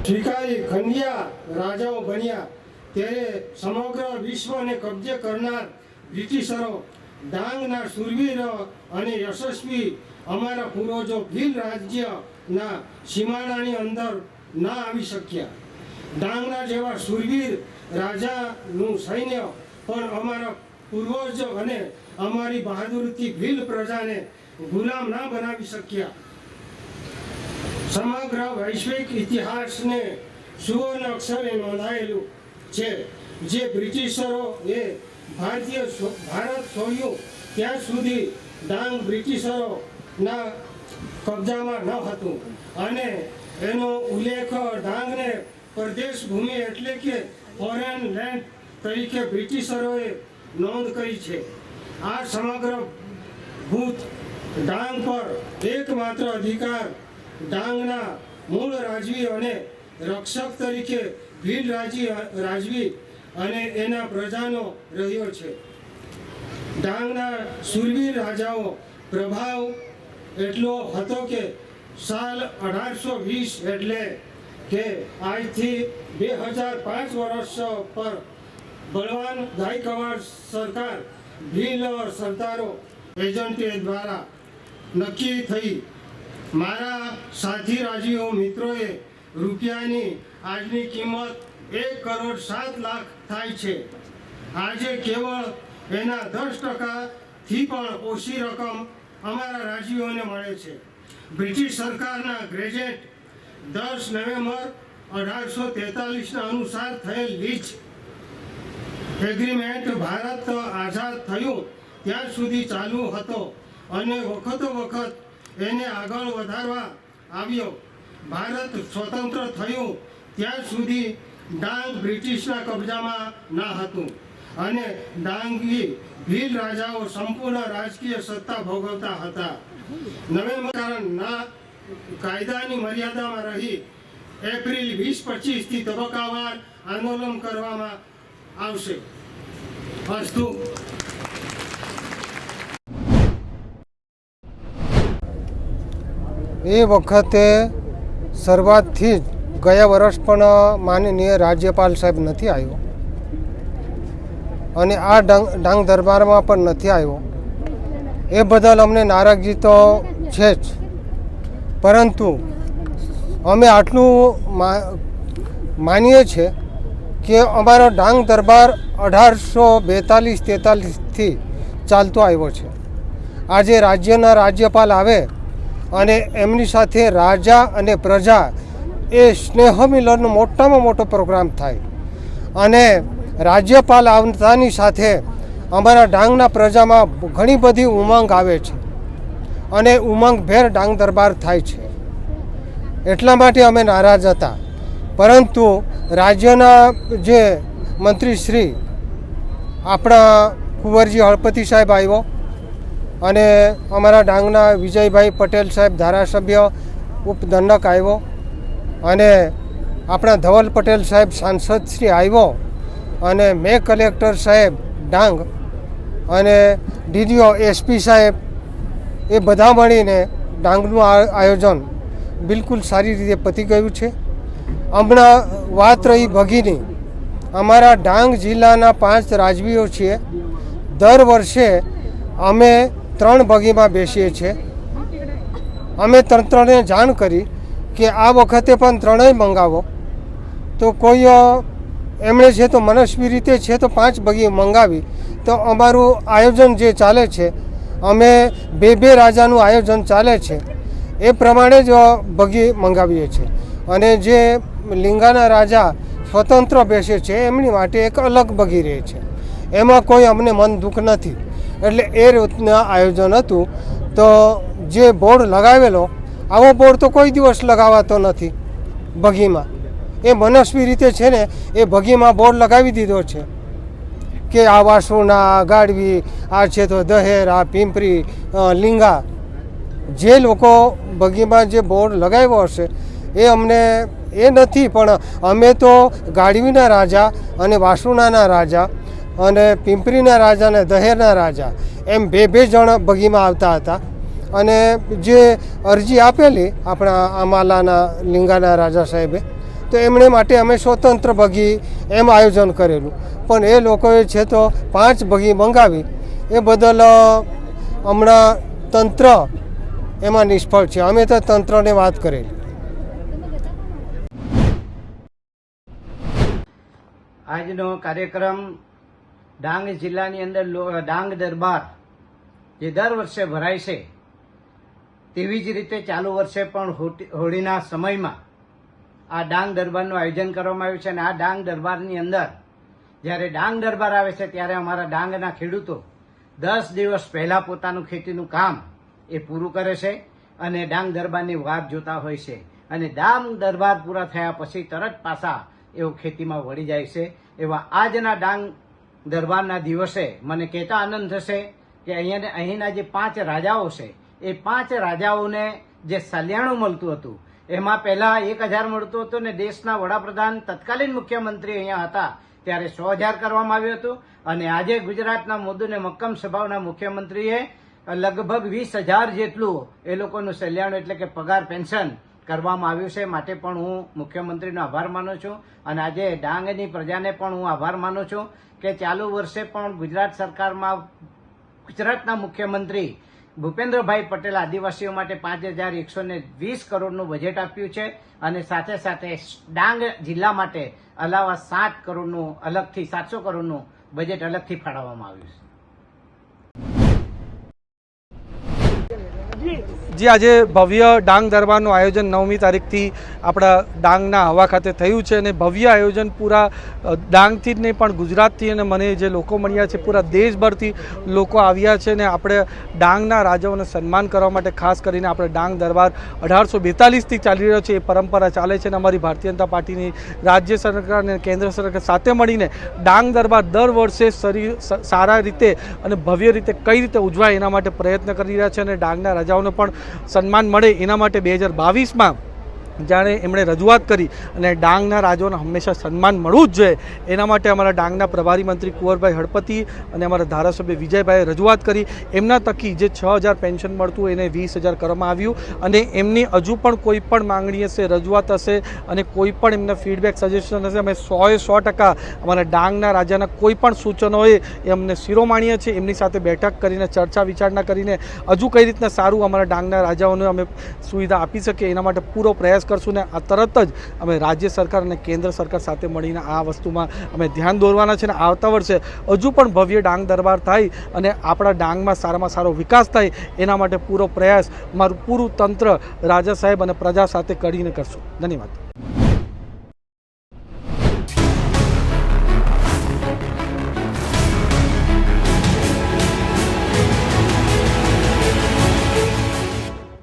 સ્વીકારી ખંડિયા રાજાઓ બન્યા ત્યારે સમગ્ર વિશ્વને કબજે કરનાર બ્રિટિશરો ડાંગના શૂરવીર અને યશસ્વી અમારા પૂર્વજો ભીલ રાજ્યના સીમાડાની અંદર ના આવી શક્યા. ડાંગના જેવા શૂરવીર રાજાનું સૈન્ય પણ અમારા પૂર્વજ અને અમારી બહાદુરીથી ભીલ પ્રજાને ગુલામ ના બનાવી શક્યા. સમગ્ર વૈશ્વિક ઇતિહાસને સુવર્ણ અક્ષરે નોંધાયેલું છે. જે બ્રિટિશરોએ ભારત છોડ્યું ત્યાં સુધી ડાંગ બ્રિટિશરોના કબજામાં ન હતું અને એનો ઉલ્લેખ ડાંગને પરદેશ ભૂમિ એટલે કે ફોરેન લેન્ડ તરીકે બ્રિટિશરોએ નોંધ કરી છે. આ સમગ્ર ભૂત ડાંગ પર એકમાત્ર અધિકાર ડાંગના મૂળ રાજવી અને રક્ષક તરીકે ભીલ રાજવી અને એના પ્રજાનો રહ્યો છે. ડાંગના શૂરવીર રાજાઓ પ્રભાવ એટલો હતો કે સાલ 1820 એટલે કે આજથી 2005 વર્ષ પર બળવાન ગાયકવાડ સરકાર ભીલ સરદારો એજન્ટે દ્વારા નક્કી થઈ. મારા સાથી રાજવીઓ મિત્રોએ રૂપિયાની આજની કિંમત 1,07,00,000 થાય છે. આજે કેવળ એના 10%થી પણ ઓછી રકમ અમારા રાજવીઓને મળે છે. બ્રિટિશ સરકારના ગ્રેજેટ 10 નવેમ્બર 1843ના અનુસાર થયેલ લીઝ એગ્રીમેન્ટ ભારત આઝાદ થયું ત્યાં સુધી ચાલુ હતો અને વખતો વખત એને આગળ વધારવા આવ્યો. ભારત સ્વતંત્ર થયું ત્યાં સુધી ડાંગ બ્રિટિશના કબજામાં ના હતું અને ડાંગી ભીલ રાજાઓ સંપૂર્ણ રાજકીય સત્તા ભોગવતા હતા. નવેમ્બરના કાયદાની મર્યાદામાં રહી એપ્રિલ 2025થી તબક્કાવાર આંદોલન કરવામાં આવશે. અસ્તુ. એ વખતે શરૂઆતથી જ ગયા વર્ષ પણ માનનીય રાજ્યપાલ સાહેબ નથી આવ્યો અને આ ડાંગ દરબારમાં પણ નથી આવ્યો. એ બદલ અમને નારાજગી તો છે જ, પરંતુ અમે આટલું માનીએ છીએ કે અમારો ડાંગ દરબાર 1842-43થી ચાલતો આવ્યો છે. આજે રાજ્યના રાજ્યપાલ આવે અને એમની સાથે રાજા અને પ્રજા એ સ્નેહ મિલનનો મોટામાં મોટો પ્રોગ્રામ થાય અને રાજ્યપાલ આવતાની સાથે અમારા ડાંગના પ્રજામાં ઘણી બધી ઉમંગ આવે છે અને ઉમંગભેર ડાંગ દરબાર થાય છે. એટલા માટે અમે નારાજ હતા. પરંતુ રાજ્યના જે મંત્રીશ્રી આપણા કુંવરજી હળપતિ સાહેબ આવ્યો અને અમારા ડાંગના વિજયભાઈ પટેલ સાહેબ ધારાસભ્ય ઉપદંડક આવ્યો અને આપણા ધવલ પટેલ સાહેબ સાંસદશ્રી આવ્યો અને મેં કલેક્ટર સાહેબ ડાંગ અને ડીડીઓ એસપી સાહેબ એ બધા મળીને ડાંગનું આયોજન બિલકુલ સારી રીતે પતી ગયું છે. હમણાં વાત રહી ભગીની. અમારા ડાંગ જિલ્લાના 5 રાજવીઓ છીએ. દર વર્ષે અમે 3 બગીમાં બેસીએ છીએ. અમે તંત્રને જાણ કરી કે આ વખતે પણ 3 મંગાવો, તો કોઈ એમણે છે તો મનસ્વી રીતે છે તો 5 બગી મંગાવી. તો અમારું આયોજન જે ચાલે છે, અમે 2 રાજાનું આયોજન ચાલે છે એ પ્રમાણે જ બગી મંગાવીએ છીએ અને જે લીંગાના રાજા સ્વતંત્ર બેસે છે એમની માટે એક અલગ બગી રહે છે. એમાં કોઈ અમને મન દુઃખ નથી. એટલે એ રીતના આયોજન હતું. તો જે બોર્ડ લગાવેલો, આવો બોર્ડ તો કોઈ દિવસ લગાવાતો નથી બગીમાં. એ મનસ્વી રીતે છે ને એ બગીમાં બોર્ડ લગાવી દીધો છે કે આ વાસુના, ગાડવી, આ છે તો દહેર, આ પિંપરી, લીંગા. જે લોકો બગીમાં જે બોર્ડ લગાવ્યો હશે એ અમને એ નથી, પણ અમે તો ગાડવીના રાજા અને વાસુનાના રાજા અને પિંપરીના રાજા અને દહેરના રાજા એમ 2 જણ બગીમાં આવતા હતા. અને જે અરજી આપેલી આપણા આમાલાના લીંગાના રાજા સાહેબે, તો એમણે માટે અમે સ્વતંત્ર બગી એમ આયોજન કરેલું, પણ એ લોકોએ છે તો 5 બગી મંગાવી. એ બદલ હમણાં તંત્ર એમાં નિષ્ફળ છે. અમે તો તંત્રને વાત કરેલી. આજનો કાર્યક્રમ ડાંગ જિલ્લાની અંદર ડાંગ દરબાર જે દર વર્ષે ભરાય છે તેવી જ રીતે ચાલુ વર્ષે પણ હોળીના સમયમાં આ ડાંગ દરબારનું આયોજન કરવામાં આવ્યું છે. અને આ ડાંગ દરબારની અંદર જ્યારે ડાંગ દરબાર આવે છે ત્યારે અમારા ડાંગના ખેડૂતો 10 દિવસ પહેલા પોતાનું ખેતીનું કામ એ પૂરું કરે છે અને ડાંગ દરબારની વાટ જોતા હોય છે. અને ડાંગ દરબાર પૂરા થયા પછી તરત પાછા એઓ ખેતીમાં વળી જાય છે. એવા આજના ડાંગ દરબારના દિવસે મને કહેતા આનંદ થશે કે અહીંના જે 5 રાજાઓ છે એ 5 રાજાઓને જે સલિયાણું મળતું હતું એમાં પહેલા 1000 મળતું હતું ને દેશના વડાપ્રધાન તત્કાલીન મુખ્યમંત્રી અહીંયા હતા ત્યારે 100,000 કરવામાં આવ્યું હતું. અને આજે ગુજરાતના મોદુ ને મક્કમ સ્વભાવના મુખ્યમંત્રીએ લગભગ 20,000 જેટલું એ લોકોનું સલિયાણું એટલે કે પગાર પેન્શન કરવામાં આવ્યું છે. માટે પણ હું મુખ્યમંત્રીનો આભાર માનું છું અને આજે ડાંગની પ્રજાને પણ હું આભાર માનું છું કે ચાલુ વર્ષે પણ ગુજરાત સરકારમાં ગુજરાતના મુખ્યમંત્રી ભૂપેન્દ્રભાઈ પટેલ આદિવાસીઓ માટે 5,120 કરોડનું બજેટ આપ્યું છે અને સાથે સાથે ડાંગ જિલ્લા માટે અલાવા 7 કરોડનું અલગથી 700 કરોડનું બજેટ અલગથી ફાળવવામાં આવ્યું છે. જે આજે ભવ્ય ડાંગ દરબારનું આયોજન 9મી તારીખથી આપણા ડાંગના હવા ખાતે થયું છે અને ભવ્ય આયોજન પૂરા ડાંગથી જ નહીં પણ ગુજરાતથી અને મને જે લોકો મળ્યા છે પૂરા દેશભરથી લોકો આવ્યા છે અને આપણે ડાંગના રાજાઓને સન્માન કરવા માટે ખાસ કરીને આપણે ડાંગ દરબાર 1842થી ચાલી રહ્યો છે એ પરંપરા ચાલે છે અને અમારી ભારતીય જનતા પાર્ટીની રાજ્ય સરકાર અને કેન્દ્ર સરકાર સાથે મળીને ડાંગ દરબાર દર વર્ષે સારા રીતે અને ભવ્ય રીતે કઈ રીતે ઉજવાય એના માટે પ્રયત્ન કરી રહ્યા છે અને ડાંગના રાજાઓને પણ સન્માન મળે એના માટે 2022માં જાણે એમણે રજૂઆત કરી અને ડાંગના રાજાઓને હંમેશા સન્માન મળવું જ જોઈએ એના માટે અમારા ડાંગના પ્રભારી મંત્રી કુંવરભાઈ હળપતિ અને અમારા ધારાસભ્ય વિજયભાઈએ રજૂઆત કરી. એમના થકી જે 6,000 પેન્શન મળતું એને 20,000 કરવામાં આવ્યું અને એમની હજુ પણ કોઈ પણ માંગણી હશે, રજૂઆત હશે અને કોઈ પણ એમના ફીડબેક સજેશન હશે અમે 100% અમારા ડાંગના રાજાના કોઈ પણ સૂચનો હોય એ અમને શિરોમાણીએ છે. એમની સાથે બેઠક કરીને ચર્ચા વિચારણા કરીને હજુ કઈ રીતના સારું અમારા ડાંગના રાજાઓને અમે સુવિધા આપી શકીએ એના માટે પૂરો પ્રયાસ કરશું ને આ તરત જ અમે રાજ્ય સરકાર અને કેન્દ્ર સરકાર સાથે મળીને આ વસ્તુમાં અમે ધ્યાન દોરવાના છે અને આવતા વર્ષે હજુ પણ ભવ્ય ડાંગ દરબાર થાય અને આપણા ડાંગમાં સારામાં સારો વિકાસ થાય એના માટે પૂરો પ્રયાસ મારું પૂરું તંત્ર રાજા સાહેબ અને પ્રજા સાથે કરીને કરશું. ધન્યવાદ.